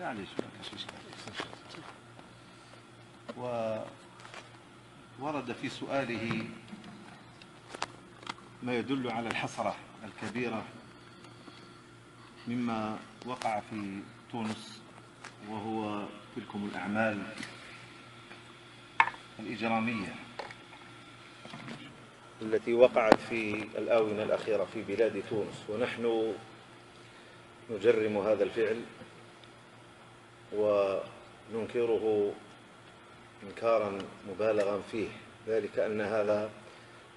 معليش ما كاش إشكال. وورد في سؤاله ما يدل على الحسرة الكبيرة مما وقع في تونس، وهو تلكم الأعمال الإجرامية التي وقعت في الآونة الأخيرة في بلاد تونس، ونحن نجرم هذا الفعل وننكره إنكارا مبالغا فيه، ذلك أن هذا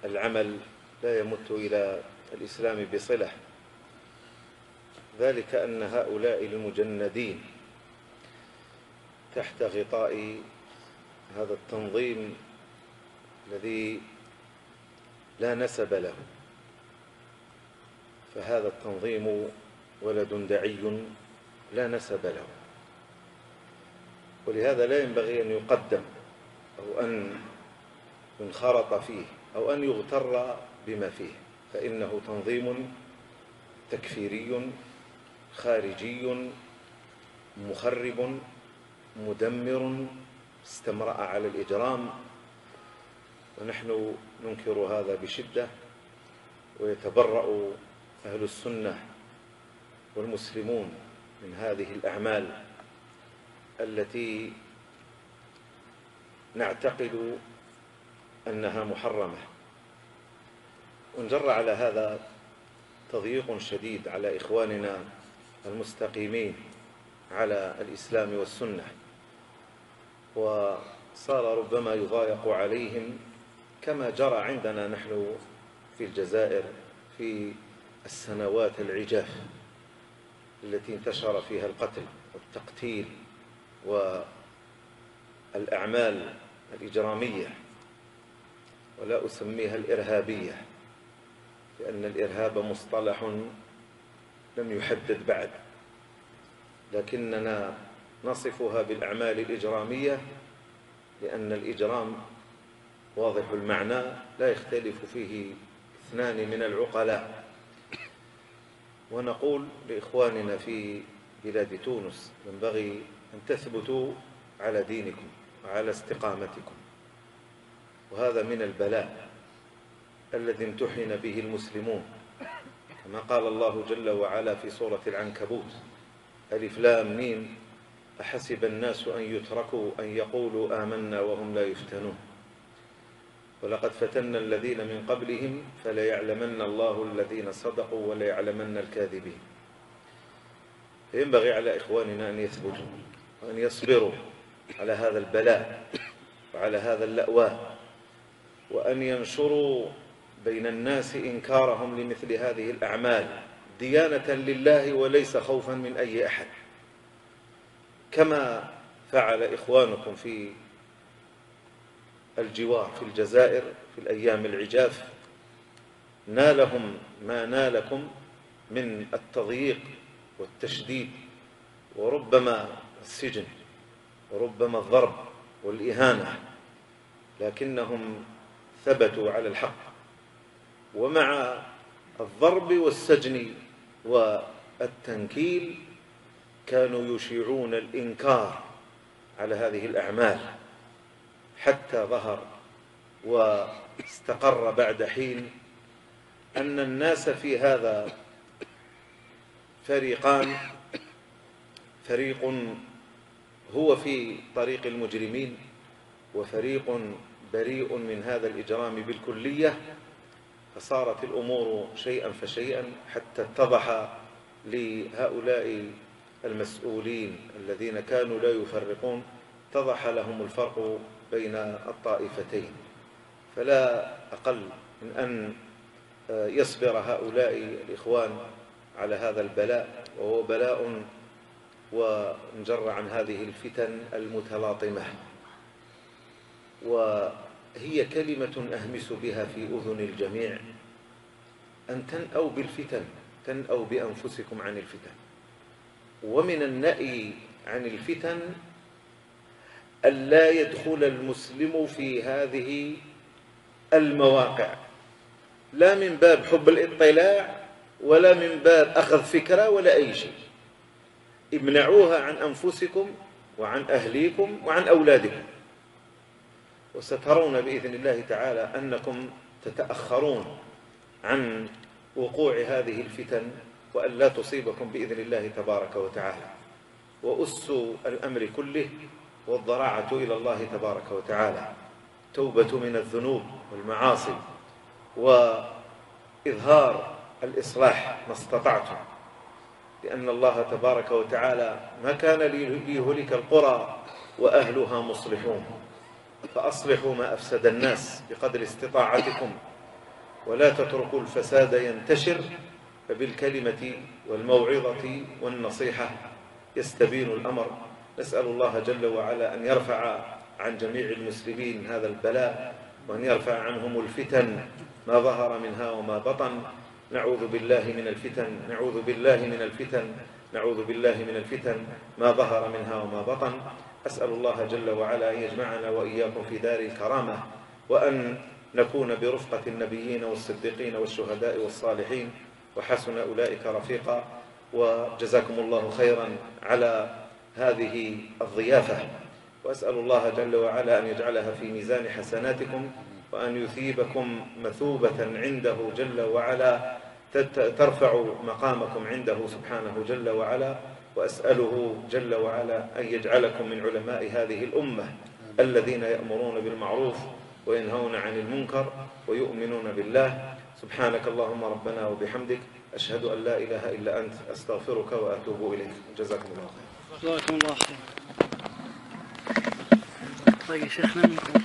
العمل لا يمت إلى الإسلام بصلة، ذلك أن هؤلاء المجندين تحت غطاء هذا التنظيم الذي لا نسب له، فهذا التنظيم ولد دعي لا نسب له، ولهذا لا ينبغي أن يقدم أو أن ينخرط فيه أو أن يغتر بما فيه، فإنه تنظيم تكفيري خارجي مخرب مدمر استمرأ على الإجرام، ونحن ننكر هذا بشدة. ويتبرأ أهل السنة والمسلمون من هذه الأعمال التي نعتقد أنها محرمة، ونجر على هذا تضييق شديد على إخواننا المستقيمين على الإسلام والسنة، وصار ربما يضايق عليهم كما جرى عندنا نحن في الجزائر في السنوات العجاف التي انتشر فيها القتل والتقتيل والأعمال الإجرامية، ولا أسميها الإرهابية لأن الإرهاب مصطلح لم يحدد بعد، لكننا نصفها بالأعمال الإجرامية لأن الإجرام واضح المعنى لا يختلف فيه اثنان من العقلاء. ونقول لإخواننا في بلاد تونس ينبغي أن تثبتوا على دينكم وعلى استقامتكم، وهذا من البلاء الذي امتحن به المسلمون، كما قال الله جل وعلا في سورة العنكبوت: ألف لام ميم أحسب الناس أن يتركوا أن يقولوا آمنا وهم لا يفتنون ولقد فتنا الذين من قبلهم فليعلمن الله الذين صدقوا وليعلمن الكاذبين. فينبغي على إخواننا أن يثبتوا وأن يصبروا على هذا البلاء وعلى هذا اللأواء، وأن ينشروا بين الناس إنكارهم لمثل هذه الأعمال ديانة لله وليس خوفا من أي أحد، كما فعل إخوانكم في الجوار في الجزائر في الأيام العجاف، نالهم ما نالكم من التضييق والتشديد وربما السجن وربما الضرب والإهانة، لكنهم ثبتوا على الحق، ومع الضرب والسجن والتنكيل كانوا يشيعون الإنكار على هذه الأعمال حتى ظهر واستقر بعد حين أن الناس في هذا فريقان: فريق هو في طريق المجرمين، وفريق بريء من هذا الإجرام بالكلية. فصارت الأمور شيئا فشيئا حتى اتضح لهؤلاء المسؤولين الذين كانوا لا يفرقون، اتضح لهم الفرق بين الطائفتين، فلا أقل من أن يصبر هؤلاء الإخوان على هذا البلاء، وهو بلاء ونجر عن هذه الفتن المتلاطمة. وهي كلمة أهمس بها في أذن الجميع: أن تنأوا بالفتن، تنأوا بأنفسكم عن الفتن. ومن النأي عن الفتن ألا يدخل المسلم في هذه المواقع، لا من باب حب الاطلاع ولا من باب أخذ فكرة ولا أي شيء، امنعوها عن أنفسكم وعن أهليكم وعن أولادكم، وسترون بإذن الله تعالى أنكم تتأخرون عن وقوع هذه الفتن وأن لا تصيبكم بإذن الله تبارك وتعالى. وأس الأمر كله والضراعة إلى الله تبارك وتعالى، توبة من الذنوب والمعاصي وإظهار الإصلاح ما استطعتم، لأن الله تبارك وتعالى ما كان ليهلك القرى وأهلها مصلحون، فأصلحوا ما أفسد الناس بقدر استطاعتكم، ولا تتركوا الفساد ينتشر، فبالكلمة والموعظة والنصيحة يستبين الأمر. نسأل الله جل وعلا أن يرفع عن جميع المسلمين هذا البلاء، وأن يرفع عنهم الفتن ما ظهر منها وما بطن. نعوذ بالله من الفتن، نعوذ بالله من الفتن، نعوذ بالله من الفتن ما ظهر منها وما بطن. أسأل الله جل وعلا أن يجمعنا وإياكم في دار الكرامة، وأن نكون برفقة النبيين والصديقين والشهداء والصالحين، وحسن أولئك رفيقا. وجزاكم الله خيرا على هذه الضيافة، وأسأل الله جل وعلا أن يجعلها في ميزان حسناتكم، وأن يثيبكم مثوبة عنده جل وعلا ترفع مقامكم عنده سبحانه جل وعلا. وأسأله جل وعلا أن يجعلكم من علماء هذه الأمة الذين يأمرون بالمعروف وينهون عن المنكر ويؤمنون بالله. سبحانك اللهم ربنا وبحمدك، أشهد أن لا إله إلا أنت، أستغفرك وأتوب إليك. جزاكم الله خير. جزاكم الله خير. طيب شيخنا منكم.